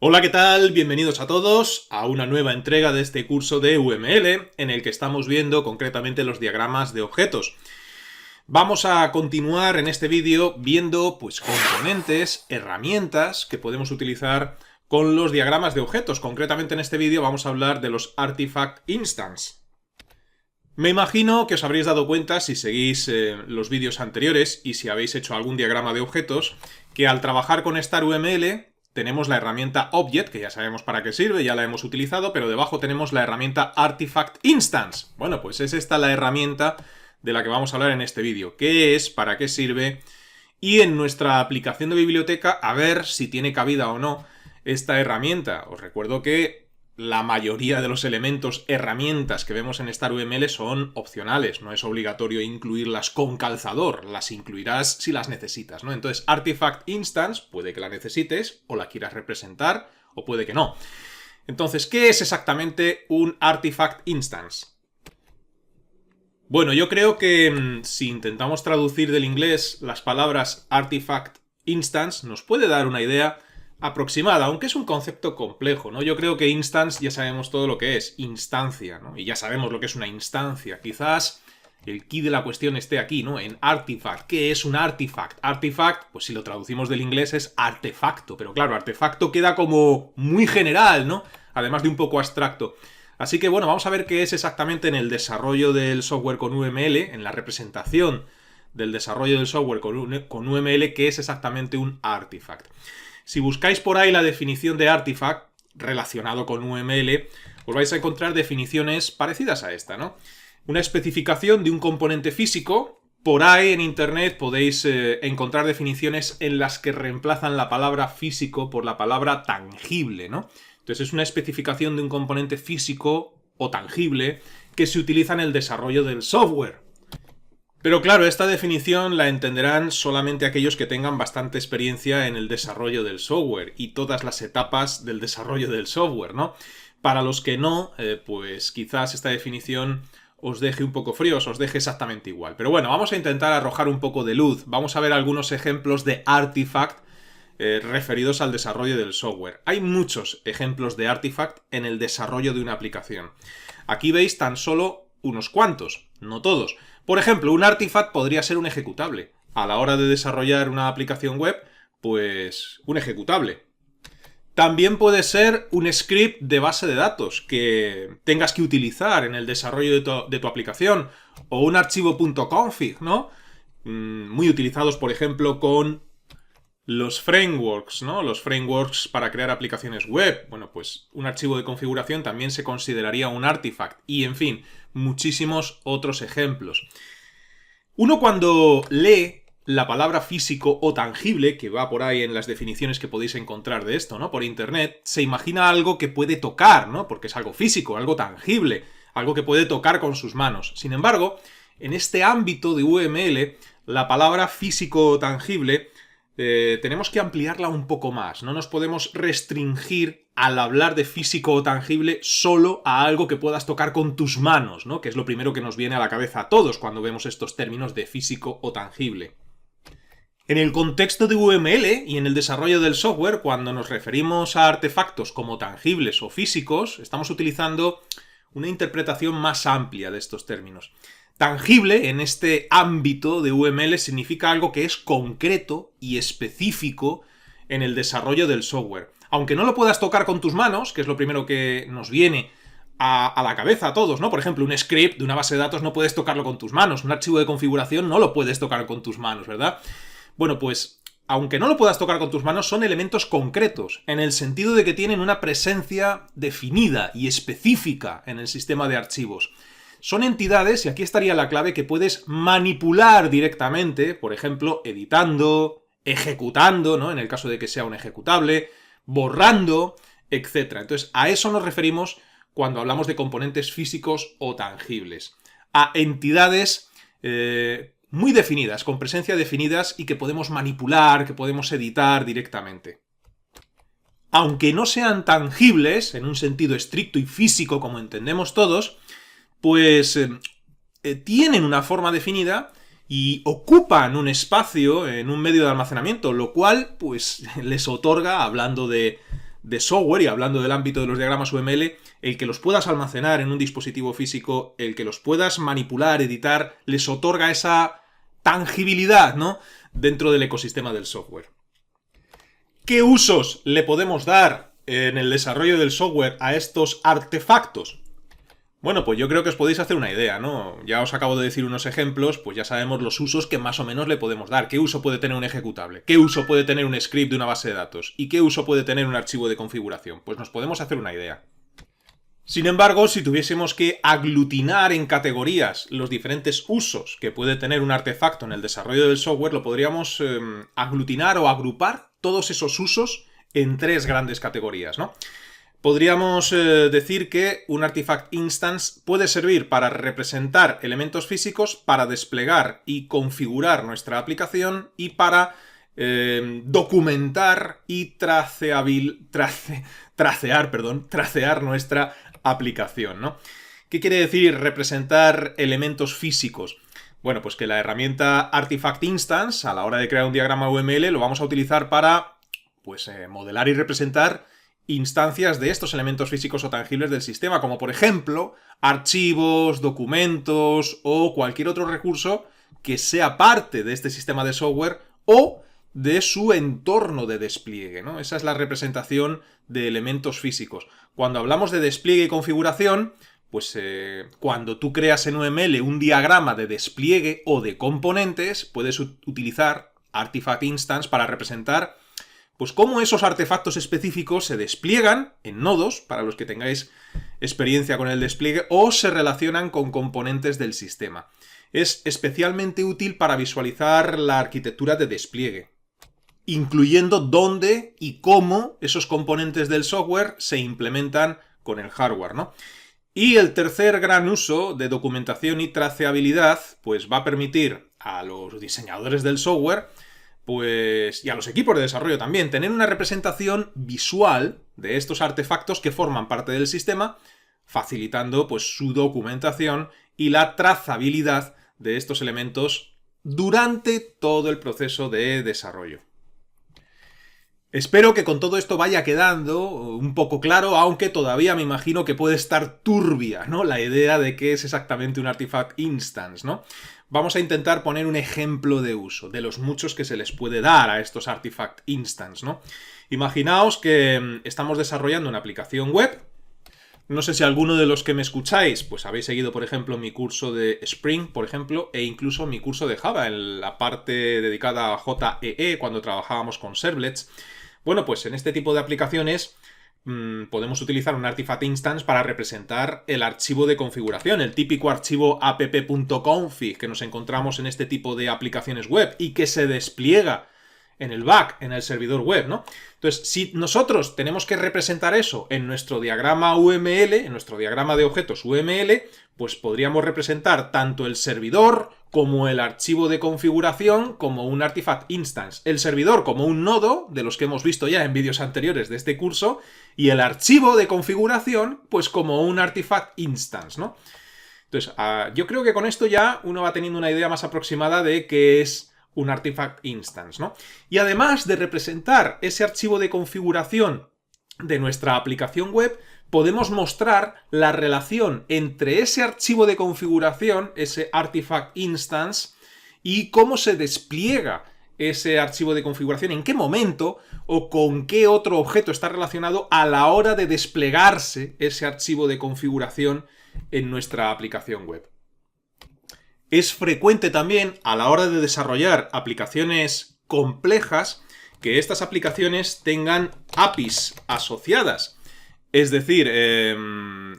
Hola, ¿qué tal? Bienvenidos a todos a una nueva entrega de este curso de UML en el que estamos viendo concretamente los diagramas de objetos. Vamos a continuar en este vídeo viendo componentes, herramientas que podemos utilizar con los diagramas de objetos. Concretamente en este vídeo vamos a hablar de los Artifact Instance. Me imagino que os habréis dado cuenta, si seguís los vídeos anteriores y si habéis hecho algún diagrama de objetos, que al trabajar con StarUML tenemos la herramienta Object, que ya sabemos para qué sirve, ya la hemos utilizado, pero debajo tenemos la herramienta Artifact Instance. Bueno, pues es esta la herramienta de la que vamos a hablar en este vídeo. ¿Qué es? ¿Para qué sirve? Y en nuestra aplicación de biblioteca, a ver si tiene cabida o no esta herramienta. Os recuerdo que la mayoría de los elementos, herramientas que vemos en StarUML son opcionales, no es obligatorio incluirlas con calzador, las incluirás si las necesitas, ¿no? Entonces, Artifact Instance, puede que la necesites o la quieras representar, o puede que no. Entonces, ¿qué es exactamente un Artifact Instance? Bueno, yo creo que si intentamos traducir del inglés las palabras Artifact Instance, nos puede dar una idea aproximada, aunque es un concepto complejo, ¿no? Yo creo que instance ya sabemos todo lo que es, instancia, ¿no? Y ya sabemos lo que es una instancia. Quizás el key de la cuestión esté aquí, ¿no? En artifact. ¿Qué es un artifact? Artifact, pues si lo traducimos del inglés es artefacto, pero claro, artefacto queda como muy general, ¿no? Además de un poco abstracto. Así que bueno, vamos a ver qué es exactamente en el desarrollo del software con UML, en la representación del desarrollo del software con UML, qué es exactamente un artifact. Si buscáis por ahí la definición de artifact relacionado con UML, os vais a encontrar definiciones parecidas a esta, ¿no? Una especificación de un componente físico. Por ahí en internet podéis encontrar definiciones en las que reemplazan la palabra físico por la palabra tangible, ¿no? Entonces es una especificación de un componente físico o tangible que se utiliza en el desarrollo del software. Pero claro, esta definición la entenderán solamente aquellos que tengan bastante experiencia en el desarrollo del software y todas las etapas del desarrollo del software, ¿no? Para los que no, pues quizás esta definición os deje un poco fríos, os deje exactamente igual. Pero bueno, vamos a intentar arrojar un poco de luz. Vamos a ver algunos ejemplos de artifact referidos al desarrollo del software. Hay muchos ejemplos de artifact en el desarrollo de una aplicación. Aquí veis tan solo unos cuantos, no todos. Por ejemplo, un artifact podría ser un ejecutable. A la hora de desarrollar una aplicación web, pues un ejecutable. También puede ser un script de base de datos que tengas que utilizar en el desarrollo de tu aplicación. O un archivo .config, ¿no? Muy utilizados, por ejemplo, con los frameworks, ¿no? Los frameworks para crear aplicaciones web. Bueno, pues un archivo de configuración también se consideraría un artifact. Y, en fin, muchísimos otros ejemplos. Uno cuando lee la palabra físico o tangible, que va por ahí en las definiciones que podéis encontrar de esto, ¿no? Por internet, se imagina algo que puede tocar, ¿no? Porque es algo físico, algo tangible, algo que puede tocar con sus manos. Sin embargo, en este ámbito de UML, la palabra físico o tangible tenemos que ampliarla un poco más. No nos podemos restringir al hablar de físico o tangible solo a algo que puedas tocar con tus manos, ¿no? Que es lo primero que nos viene a la cabeza a todos cuando vemos estos términos de físico o tangible. En el contexto de UML y en el desarrollo del software, cuando nos referimos a artefactos como tangibles o físicos, estamos utilizando una interpretación más amplia de estos términos. Tangible en este ámbito de UML significa algo que es concreto y específico en el desarrollo del software. Aunque no lo puedas tocar con tus manos, que es lo primero que nos viene a la cabeza a todos, ¿no? Por ejemplo, un script de una base de datos no puedes tocarlo con tus manos, un archivo de configuración no lo puedes tocar con tus manos, ¿verdad? Bueno, pues aunque no lo puedas tocar con tus manos, son elementos concretos, en el sentido de que tienen una presencia definida y específica en el sistema de archivos. Son entidades, y aquí estaría la clave, que puedes manipular directamente, por ejemplo, editando, ejecutando, ¿no? En el caso de que sea un ejecutable, borrando, etc. Entonces, a eso nos referimos cuando hablamos de componentes físicos o tangibles. A entidades muy definidas, con presencia definidas y que podemos manipular, que podemos editar directamente. Aunque no sean tangibles, en un sentido estricto y físico como entendemos todos, pues tienen una forma definida y ocupan un espacio en un medio de almacenamiento, lo cual pues les otorga, hablando de de software, y hablando del ámbito de los diagramas UML, el que los puedas almacenar en un dispositivo físico, el que los puedas manipular, editar, les otorga esa tangibilidad, ¿no?, dentro del ecosistema del software. ¿Qué usos le podemos dar en el desarrollo del software a estos artefactos? Bueno, pues yo creo que os podéis hacer una idea, ¿no? Ya os acabo de decir unos ejemplos, pues ya sabemos los usos que más o menos le podemos dar. ¿Qué uso puede tener un ejecutable? ¿Qué uso puede tener un script de una base de datos? ¿Y qué uso puede tener un archivo de configuración? Pues nos podemos hacer una idea. Sin embargo, si tuviésemos que aglutinar en categorías los diferentes usos que puede tener un artefacto en el desarrollo del software, lo podríamos aglutinar o agrupar todos esos usos en 3 grandes categorías, ¿no? Podríamos decir que un Artifact Instance puede servir para representar elementos físicos, para desplegar y configurar nuestra aplicación y para documentar y tracear nuestra aplicación, ¿no? ¿Qué quiere decir representar elementos físicos? Bueno, pues que la herramienta Artifact Instance, a la hora de crear un diagrama UML, lo vamos a utilizar para, pues, modelar y representar instancias de estos elementos físicos o tangibles del sistema, como por ejemplo archivos, documentos o cualquier otro recurso que sea parte de este sistema de software o de su entorno de despliegue, ¿no? Esa es la representación de elementos físicos. Cuando hablamos de despliegue y configuración, pues cuando tú creas en UML un diagrama de despliegue o de componentes, puedes utilizar Artifact Instance para representar pues cómo esos artefactos específicos se despliegan en nodos, para los que tengáis experiencia con el despliegue, o se relacionan con componentes del sistema. Es especialmente útil para visualizar la arquitectura de despliegue, incluyendo dónde y cómo esos componentes del software se implementan con el hardware, ¿no? Y el tercer gran uso de documentación y traceabilidad, pues va a permitir a los diseñadores del software, pues, y a los equipos de desarrollo también, tener una representación visual de estos artefactos que forman parte del sistema, facilitando pues su documentación y la trazabilidad de estos elementos durante todo el proceso de desarrollo. Espero que con todo esto vaya quedando un poco claro, aunque todavía me imagino que puede estar turbia, ¿no?, la idea de qué es exactamente un Artifact Instance, ¿no? Vamos a intentar poner un ejemplo de uso, de los muchos que se les puede dar a estos Artifact Instance, ¿no? Imaginaos que estamos desarrollando una aplicación web. No sé si alguno de los que me escucháis, pues habéis seguido, por ejemplo, mi curso de Spring, por ejemplo, e incluso mi curso de Java, en la parte dedicada a JEE, cuando trabajábamos con servlets. Bueno, pues en este tipo de aplicaciones podemos utilizar un Artifact Instance para representar el archivo de configuración, el típico archivo app.config que nos encontramos en este tipo de aplicaciones web y que se despliega en el back, en el servidor web, ¿no? Entonces, si nosotros tenemos que representar eso en nuestro diagrama UML, en nuestro diagrama de objetos UML, pues podríamos representar tanto el servidor como el archivo de configuración como un Artifact Instance. El servidor como un nodo, de los que hemos visto ya en vídeos anteriores de este curso, y el archivo de configuración, pues como un Artifact Instance, ¿no? Entonces, yo creo que con esto ya uno va teniendo una idea más aproximada de qué es un Artifact Instance, ¿no? Y además de representar ese archivo de configuración de nuestra aplicación web, podemos mostrar la relación entre ese archivo de configuración, ese Artifact Instance, y cómo se despliega ese archivo de configuración, en qué momento o con qué otro objeto está relacionado a la hora de desplegarse ese archivo de configuración en nuestra aplicación web. Es frecuente también a la hora de desarrollar aplicaciones complejas que estas aplicaciones tengan APIs asociadas. Es decir,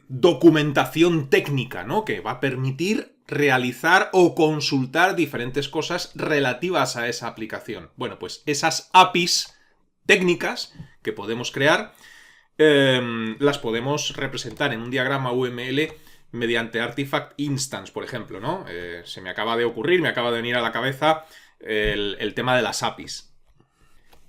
documentación técnica, ¿no?, que va a permitir realizar o consultar diferentes cosas relativas a esa aplicación. Bueno, pues esas APIs técnicas que podemos crear las podemos representar en un diagrama UML mediante Artifact Instance, por ejemplo, ¿no? Se me acaba de ocurrir, me acaba de venir a la cabeza el tema de las APIs.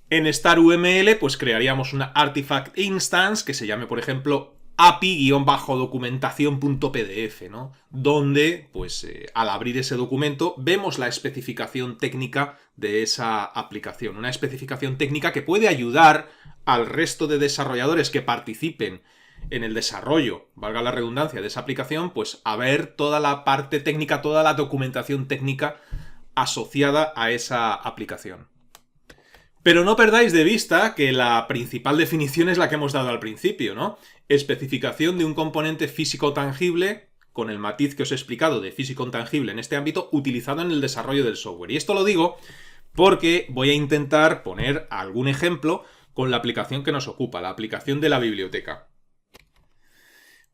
En StarUML, pues crearíamos una Artifact Instance que se llame, por ejemplo, API-documentación.pdf, ¿no? Donde, pues, al abrir ese documento, vemos la especificación técnica de esa aplicación. Una especificación técnica que puede ayudar al resto de desarrolladores que participen en el desarrollo, valga la redundancia, de esa aplicación, pues a ver toda la parte técnica, toda la documentación técnica asociada a esa aplicación. Pero no perdáis de vista que la principal definición es la que hemos dado al principio, ¿no? Especificación de un componente físico tangible, con el matiz que os he explicado de físico tangible en este ámbito, utilizado en el desarrollo del software. Y esto lo digo porque voy a intentar poner algún ejemplo con la aplicación que nos ocupa, la aplicación de la biblioteca.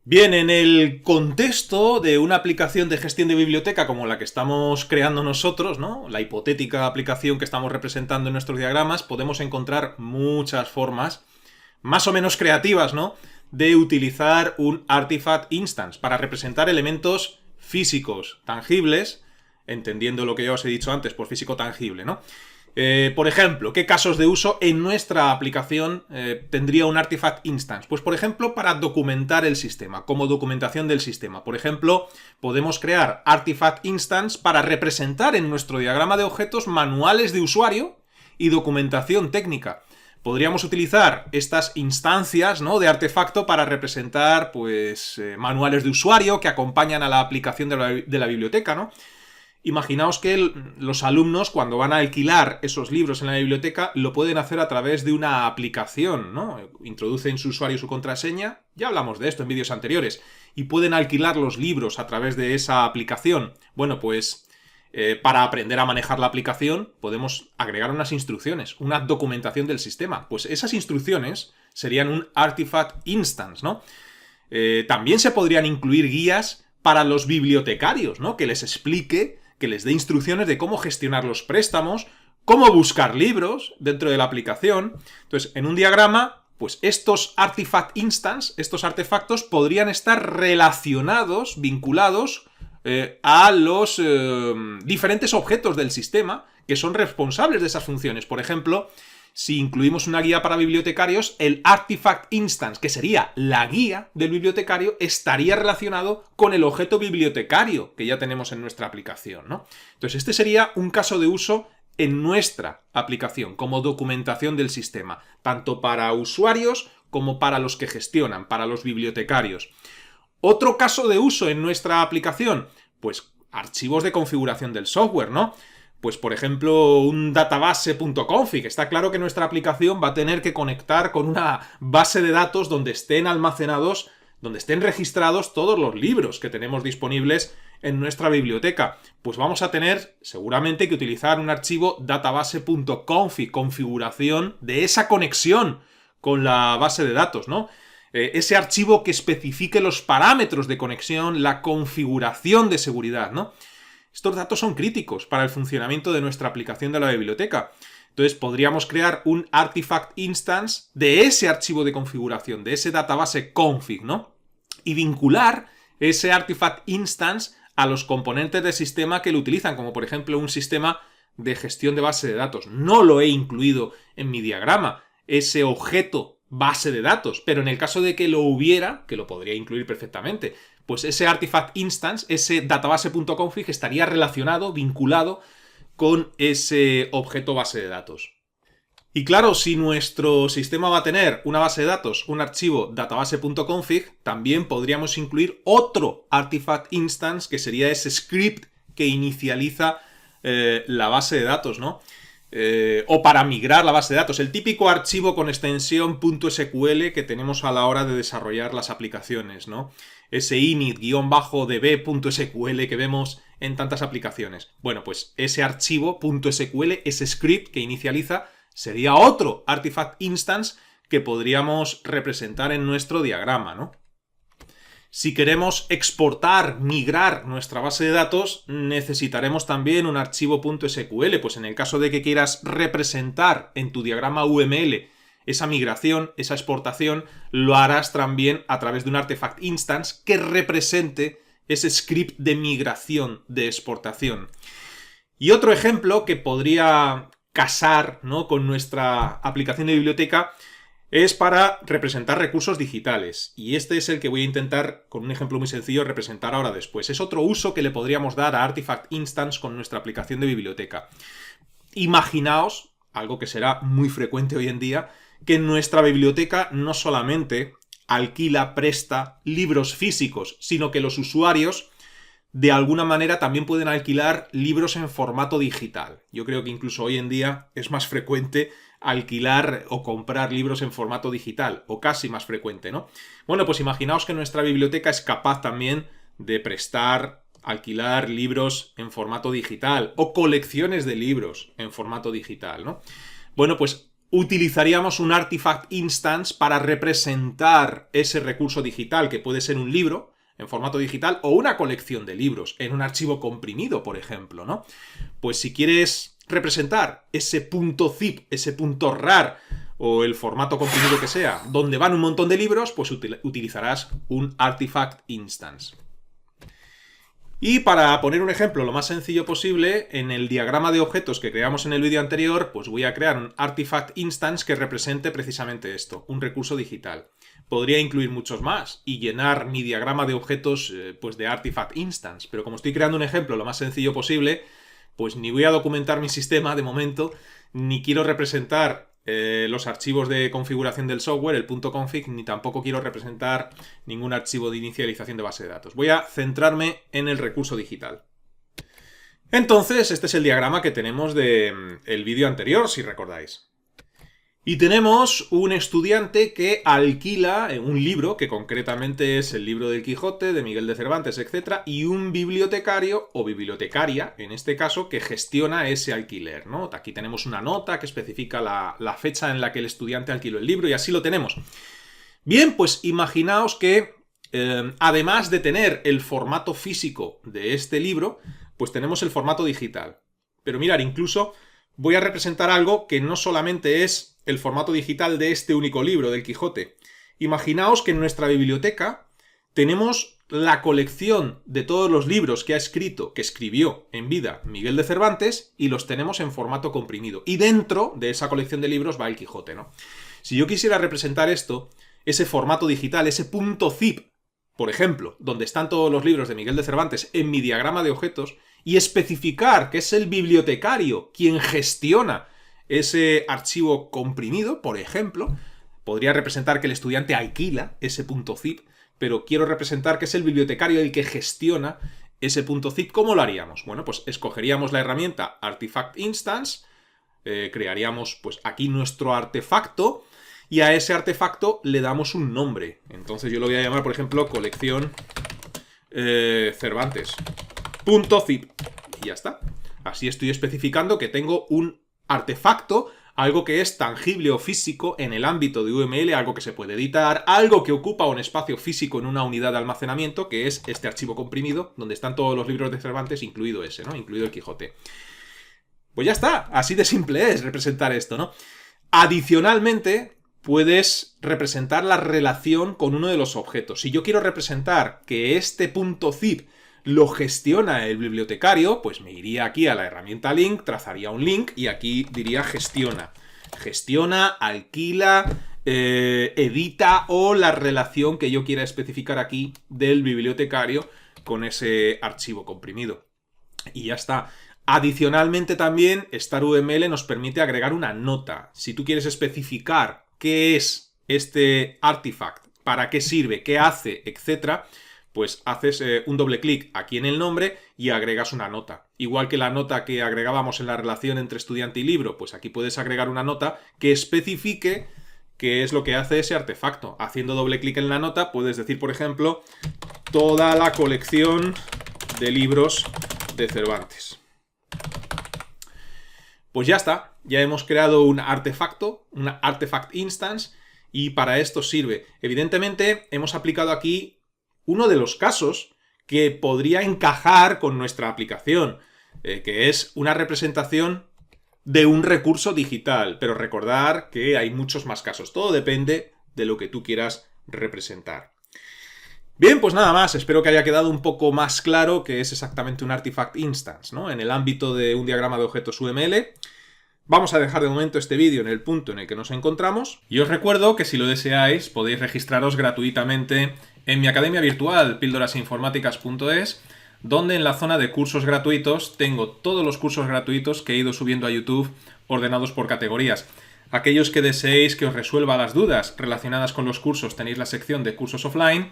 Bien, en el contexto de una aplicación de gestión de biblioteca como la que estamos creando nosotros, ¿no? La hipotética aplicación que estamos representando en nuestros diagramas, podemos encontrar muchas formas, más o menos creativas, ¿no?, de utilizar un Artifact Instance para representar elementos físicos, tangibles, entendiendo lo que ya os he dicho antes por físico tangible, ¿no? Por ejemplo, ¿qué casos de uso en nuestra aplicación tendría un Artifact Instance? Pues, por ejemplo, para documentar el sistema, como documentación del sistema. Por ejemplo, podemos crear Artifact Instance para representar en nuestro diagrama de objetos manuales de usuario y documentación técnica. Podríamos utilizar estas instancias, ¿no?, de artefacto para representar, pues, manuales de usuario que acompañan a la aplicación de la biblioteca, ¿no? Imaginaos que los alumnos, cuando van a alquilar esos libros en la biblioteca, lo pueden hacer a través de una aplicación, ¿no? Introducen su usuario y su contraseña, ya hablamos de esto en vídeos anteriores, y pueden alquilar los libros a través de esa aplicación. Bueno, pues para aprender a manejar la aplicación podemos agregar unas instrucciones, una documentación del sistema. Pues esas instrucciones serían un Artifact Instance, ¿no? También se podrían incluir guías para los bibliotecarios, ¿no?, que les explique, que les dé instrucciones de cómo gestionar los préstamos, cómo buscar libros dentro de la aplicación. Entonces, en un diagrama, pues estos Artifact Instance, estos artefactos, podrían estar relacionados, vinculados a los diferentes objetos del sistema que son responsables de esas funciones. Por ejemplo, si incluimos una guía para bibliotecarios, el Artifact Instance, que sería la guía del bibliotecario, estaría relacionado con el objeto bibliotecario que ya tenemos en nuestra aplicación, ¿no? Entonces, este sería un caso de uso en nuestra aplicación, como documentación del sistema, tanto para usuarios como para los que gestionan, para los bibliotecarios. Otro caso de uso en nuestra aplicación, pues archivos de configuración del software, ¿no? Pues, por ejemplo, un database.config. Está claro que nuestra aplicación va a tener que conectar con una base de datos donde estén almacenados, donde estén registrados todos los libros que tenemos disponibles en nuestra biblioteca. Pues vamos a tener seguramente que utilizar un archivo database.config, configuración de esa conexión con la base de datos, ¿no? Ese archivo que especifique los parámetros de conexión, la configuración de seguridad, ¿no? Estos datos son críticos para el funcionamiento de nuestra aplicación de la biblioteca. Entonces podríamos crear un Artifact Instance de ese archivo de configuración, de ese database config, ¿no? Y vincular ese Artifact Instance a los componentes del sistema que lo utilizan, como por ejemplo un sistema de gestión de base de datos. No lo he incluido en mi diagrama, ese objeto base de datos, pero en el caso de que lo hubiera, que lo podría incluir perfectamente, pues ese Artifact Instance, ese database.config estaría relacionado, vinculado con ese objeto base de datos. Y claro, si nuestro sistema va a tener una base de datos, un archivo database.config, también podríamos incluir otro Artifact Instance, que sería ese script que inicializa la base de datos, ¿no? O para migrar la base de datos, el típico archivo con extensión .sql que tenemos a la hora de desarrollar las aplicaciones, ¿no? Ese init-db.sql que vemos en tantas aplicaciones. Bueno, pues ese archivo .sql, ese script que inicializa, sería otro Artifact Instance que podríamos representar en nuestro diagrama, ¿no? Si queremos exportar, migrar nuestra base de datos, necesitaremos también un archivo .sql, pues en el caso de que quieras representar en tu diagrama UML esa migración, esa exportación, lo harás también a través de un Artifact Instance que represente ese script de migración, de exportación. Y otro ejemplo que podría casar, ¿no?, con nuestra aplicación de biblioteca es para representar recursos digitales. Y este es el que voy a intentar, con un ejemplo muy sencillo, representar ahora después. Es otro uso que le podríamos dar a Artifact Instance con nuestra aplicación de biblioteca. Imaginaos, algo que será muy frecuente hoy en día, que nuestra biblioteca no solamente alquila, presta libros físicos, sino que los usuarios de alguna manera también pueden alquilar libros en formato digital. Yo creo que incluso hoy en día es más frecuente alquilar o comprar libros en formato digital, o casi más frecuente, ¿no? Bueno, pues imaginaos que nuestra biblioteca es capaz también de prestar, alquilar libros en formato digital, o colecciones de libros en formato digital, ¿no? Bueno, pues utilizaríamos un Artifact Instance para representar ese recurso digital, que puede ser un libro en formato digital o una colección de libros en un archivo comprimido, por ejemplo, ¿no? Pues si quieres representar ese .zip, ese .rar o el formato comprimido que sea, donde van un montón de libros, pues utilizarás un Artifact Instance. Y para poner un ejemplo lo más sencillo posible, en el diagrama de objetos que creamos en el vídeo anterior, pues voy a crear un Artifact Instance que represente precisamente esto, un recurso digital. Podría incluir muchos más y llenar mi diagrama de objetos pues de Artifact Instance, pero como estoy creando un ejemplo lo más sencillo posible, pues ni voy a documentar mi sistema de momento, ni quiero representar los archivos de configuración del software, el .config, ni tampoco quiero representar ningún archivo de inicialización de base de datos. Voy a centrarme en el recurso digital. Entonces, este es el diagrama que tenemos del vídeo anterior, si recordáis. Y tenemos un estudiante que alquila un libro, que concretamente es el libro del Quijote, de Miguel de Cervantes, etc. Y un bibliotecario, o bibliotecaria, en este caso, que gestiona ese alquiler, ¿no? Aquí tenemos una nota que especifica la fecha en la que el estudiante alquiló el libro, y así lo tenemos. Bien, pues imaginaos que, además de tener el formato físico de este libro, pues tenemos el formato digital. Pero mirad, incluso voy a representar algo que no solamente es el formato digital de este único libro, del Quijote. Imaginaos que en nuestra biblioteca tenemos la colección de todos los libros que escribió en vida Miguel de Cervantes, y los tenemos en formato comprimido. Y dentro de esa colección de libros va el Quijote, ¿no? Si yo quisiera representar esto, ese formato digital, ese .zip, por ejemplo, donde están todos los libros de Miguel de Cervantes en mi diagrama de objetos, y especificar que es el bibliotecario quien gestiona ese archivo comprimido, por ejemplo, podría representar que el estudiante alquila ese .zip, pero quiero representar que es el bibliotecario el que gestiona ese .zip. ¿Cómo lo haríamos? Bueno, pues escogeríamos la herramienta Artifact Instance, crearíamos pues aquí nuestro artefacto, y a ese artefacto le damos un nombre. Entonces yo lo voy a llamar, por ejemplo, colección Cervantes .zip, y ya está. Así estoy especificando que tengo un artefacto, algo que es tangible o físico en el ámbito de UML, algo que se puede editar, algo que ocupa un espacio físico en una unidad de almacenamiento, que es este archivo comprimido, donde están todos los libros de Cervantes, incluido ese, ¿no? Incluido el Quijote. Pues ya está, así de simple es representar esto, ¿no? Adicionalmente, puedes representar la relación con uno de los objetos. Si yo quiero representar que este .zip lo gestiona el bibliotecario, pues me iría aquí a la herramienta link, trazaría un link y aquí diría gestiona. Gestiona, alquila, edita, o la relación que yo quiera especificar aquí del bibliotecario con ese archivo comprimido. Y ya está. Adicionalmente también, StarUML nos permite agregar una nota. Si tú quieres especificar qué es este artifact, para qué sirve, qué hace, etc., pues haces un doble clic aquí en el nombre y agregas una nota. Igual que la nota que agregábamos en la relación entre estudiante y libro, pues aquí puedes agregar una nota que especifique qué es lo que hace ese artefacto. Haciendo doble clic en la nota puedes decir, por ejemplo, toda la colección de libros de Cervantes. Pues ya está, ya hemos creado un artefacto, una Artifact Instance, y para esto sirve. Evidentemente hemos aplicado aquí uno de los casos que podría encajar con nuestra aplicación, que es una representación de un recurso digital. Pero recordar que hay muchos más casos. Todo depende de lo que tú quieras representar. Bien, pues nada más. Espero que haya quedado un poco más claro que es exactamente un Artifact Instance, ¿no? En el ámbito de un diagrama de objetos UML. Vamos a dejar de momento este vídeo en el punto en el que nos encontramos. Y os recuerdo que si lo deseáis podéis registraros gratuitamente en mi academia virtual, píldorasinformáticas.es, donde en la zona de cursos gratuitos tengo todos los cursos gratuitos que he ido subiendo a YouTube ordenados por categorías. Aquellos que deseéis que os resuelva las dudas relacionadas con los cursos tenéis la sección de cursos offline,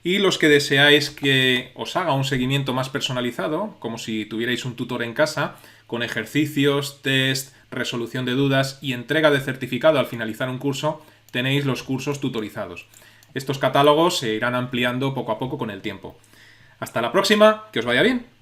y los que deseáis que os haga un seguimiento más personalizado, como si tuvierais un tutor en casa, con ejercicios, test, resolución de dudas y entrega de certificado al finalizar un curso, tenéis los cursos tutorizados. Estos catálogos se irán ampliando poco a poco con el tiempo. Hasta la próxima, que os vaya bien.